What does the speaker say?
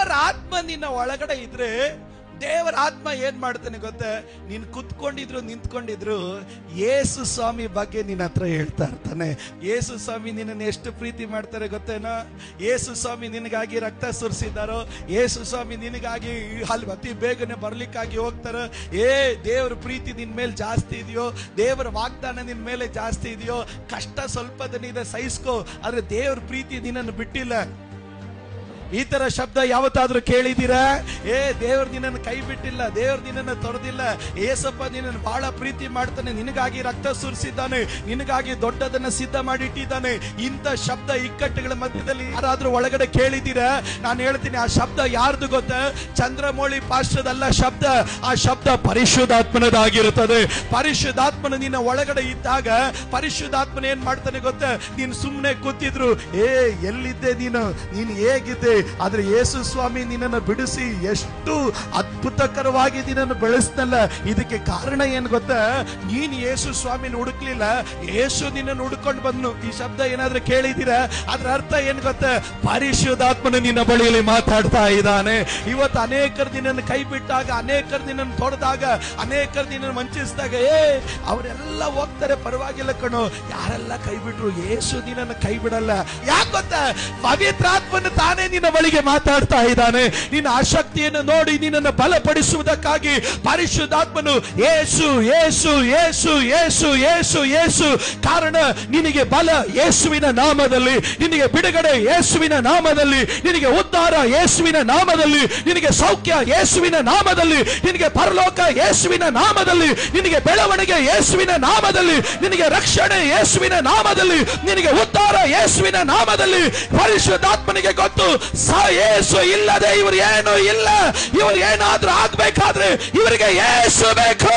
ದೇವರ ಆತ್ಮ ನಿನ್ನ ಒಳಗಡೆ ಇದ್ರೆ ದೇವರ ಆತ್ಮ ಏನ್ ಮಾಡ್ತಾನೆ ಗೊತ್ತಾ? ನೀನ್ ಕುತ್ಕೊಂಡಿದ್ರು ನಿಂತ್ಕೊಂಡಿದ್ರು ಯೇಸು ಸ್ವಾಮಿ ಬಗ್ಗೆ ನಿನ್ನ ಹತ್ರ ಹೇಳ್ತಾ ಇರ್ತಾನೆ. ಯೇಸು ಸ್ವಾಮಿ ನಿನ್ನನ್ನು ಎಷ್ಟು ಪ್ರೀತಿ ಮಾಡ್ತಾರೆ ಗೊತ್ತೇನೋ? ಯೇಸು ಸ್ವಾಮಿ ನಿನಗಾಗಿ ರಕ್ತ ಸುರಿಸಿದಾರೋ, ಯೇಸು ಸ್ವಾಮಿ ನಿನಗಾಗಿ ಅಲ್ಲಿ ಅತಿ ಬೇಗನೆ ಬರ್ಲಿಕ್ಕಾಗಿ ಹೋಗ್ತಾರ. ದೇವರ ಪ್ರೀತಿ ನಿನ್ ಮೇಲೆ ಜಾಸ್ತಿ ಇದೆಯೋ, ದೇವರ ವಾಗ್ದಾನ ನಿನ್ ಮೇಲೆ ಜಾಸ್ತಿ ಇದೆಯೋ, ಕಷ್ಟ ಸ್ವಲ್ಪ ದಿನ ಸಹಿಸ್ಕೋ, ಆದ್ರೆ ದೇವರ ಪ್ರೀತಿ ನಿನ್ನನ್ನು ಬಿಟ್ಟಿಲ್ಲ. ಈ ತರ ಶಬ್ದ ಯಾವತ್ತಾದ್ರೂ ಕೇಳಿದ್ದೀರಾ? ದೇವ್ರು ನಿನ್ನನ್ನು ಕೈ ಬಿಟ್ಟಿಲ್ಲ, ದೇವ್ರು ನಿನ್ನನ್ನು ತೊರೆದಿಲ್ಲ, ಏಸಪ್ಪ ನಿನ್ನನ್ನು ಬಹಳ ಪ್ರೀತಿ ಮಾಡ್ತಾನೆ, ನಿನಗಾಗಿ ರಕ್ತ ಸುರಿಸಿದ್ದಾನೆ, ನಿನಗಾಗಿ ದೊಡ್ಡದನ್ನ ಸಿದ್ಧ ಮಾಡಿಟ್ಟಿದ್ದಾನೆ. ಇಂಥ ಶಬ್ದ ಇಕ್ಕಟ್ಟುಗಳ ಮಧ್ಯದಲ್ಲಿ ಯಾರಾದ್ರೂ ಒಳಗಡೆ ಕೇಳಿದ್ದೀರಾ? ನಾನು ಹೇಳ್ತೀನಿ, ಆ ಶಬ್ದ ಯಾರ್ದು ಗೊತ್ತಾ? ಚಂದ್ರಮೌಳಿ ಪಾರ್ಶ್ವದಲ್ಲ ಶಬ್ದ, ಆ ಶಬ್ದ ಪರಿಶುದ್ಧಾತ್ಮನದಾಗಿರುತ್ತದೆ. ಪರಿಶುದ್ಧಾತ್ಮನ ನಿನ್ನ ಒಳಗಡೆ ಇದ್ದಾಗ ಪರಿಶುದ್ಧಾತ್ಮನ ಏನ್ ಮಾಡ್ತಾನೆ ಗೊತ್ತಾ? ನೀನು ಸುಮ್ಮನೆ ಕೂತಿದ್ರು, ಎಲ್ಲಿದ್ದೆ ನೀನು ಹೇಗಿದ್ದೆ? ಆದ್ರೆ ಯೇಸು ಸ್ವಾಮಿ ನಿನ್ನನ್ನು ಬಿಡಿಸಿ ಎಷ್ಟು ಅದ್ಭುತಕರವಾಗಿ ನಿನ್ನನ್ನು ಬೆಳೆಸ್ತಲ್ಲ. ಇದಕ್ಕೆ ಕಾರಣ ಏನ್ ಗೊತ್ತಾ? ನೀನ್ ಯೇಸು ಸ್ವಾಮಿನ ಹುಡುಕ್ಲಿಲ್ಲ, ಯೇಸು ನಿನ್ನನ್ನು ಹುಡುಕೊಂಡು ಬಂದ್ನು. ಈ ಶಬ್ದ ಏನಾದ್ರೂ ಕೇಳಿದ್ದೀರಾ? ಅದ್ರ ಅರ್ಥ ಏನ್ ಗೊತ್ತಾ? ಪರಿಶುದ್ಧಾತ್ಮನು ನಿನ್ನ ಬಳಿಯಲ್ಲಿ ಮಾತಾಡ್ತಾ ಇದ್ದಾನೆ. ಇವತ್ತು ಅನೇಕರು ನಿನ್ನನ್ನು ಕೈ ಬಿಟ್ಟಾಗ, ಅನೇಕರು ನಿನ್ನನ್ನು ತೊಡೆದಾಗ, ಅನೇಕರು ನಿನ್ನನ್ನು ವಂಚಿಸಿದಾಗ ಅವರೆಲ್ಲ ಹೋಗ್ತಾರೆ, ಪರವಾಗಿಲ್ಲ ಕಣೋ. ಯಾರೆಲ್ಲ ಕೈ ಬಿಟ್ರು ಯೇಸು ನಿನ್ನನ್ನು ಕೈ ಬಿಡಲ್ಲ. ಯಾಕೆ ಗೊತ್ತಾ? ಪವಿತ್ರಾತ್ಮನು ತಾನೇ ನಿನ್ನ ಬಳಿಗೆ ಮಾತಾಡ್ತಾ ಇದ್ದಾನೆ. ನಿನ್ನ ಆಸಕ್ತಿಯನ್ನು ನೋಡಿ ನಿನ್ನನ್ನು ಬಲಪಡಿಸುವುದಕ್ಕಾಗಿ ಪರಿಶುದ್ಧಾತ್ಮನು ಯೇಸು ಯೇಸು ಯೇಸು ಯೇಸು ಯೇಸು ಯೇಸು. ಕಾರಣ ನಿನಗೆ ಬಲ ಯೇಸುವಿನ ನಾಮದಲ್ಲಿ, ನಿನಗೆ ಬಿಡುಗಡೆ ಯೇಸುವಿನ ನಾಮದಲ್ಲಿ, ನಿನಗೆ ಉದ್ಧಾರ ಯೇಸುವಿನ ನಾಮದಲ್ಲಿ, ನಿನಗೆ ಸೌಖ್ಯ ಯೇಸುವಿನ ನಾಮದಲ್ಲಿ, ನಿನಗೆ ಪರಲೋಕ ಯೇಸುವಿನ ನಾಮದಲ್ಲಿ, ನಿನಗೆ ಬೆಳವಣಿಗೆ ಯೇಸುವಿನ ನಾಮದಲ್ಲಿ, ನಿನಗೆ ರಕ್ಷಣೆ ಯೇಸುವಿನ ನಾಮದಲ್ಲಿ, ನಿನಗೆ ಉದ್ಧಾರ ಯೇಸುವಿನ ನಾಮದಲ್ಲಿ. ಪರಿಶುದ್ಧಾತ್ಮನಿಗೆ ಗೊತ್ತು, ಯೇಸು ಇಲ್ಲದೆ ಇವರು ಏನು ಇಲ್ಲ. ಇವರು ಏನಾದ್ರೂ ಆಗ್ಬೇಕಾದ್ರೆ ಇವರಿಗೆ ಯೇಸು ಬೇಕು.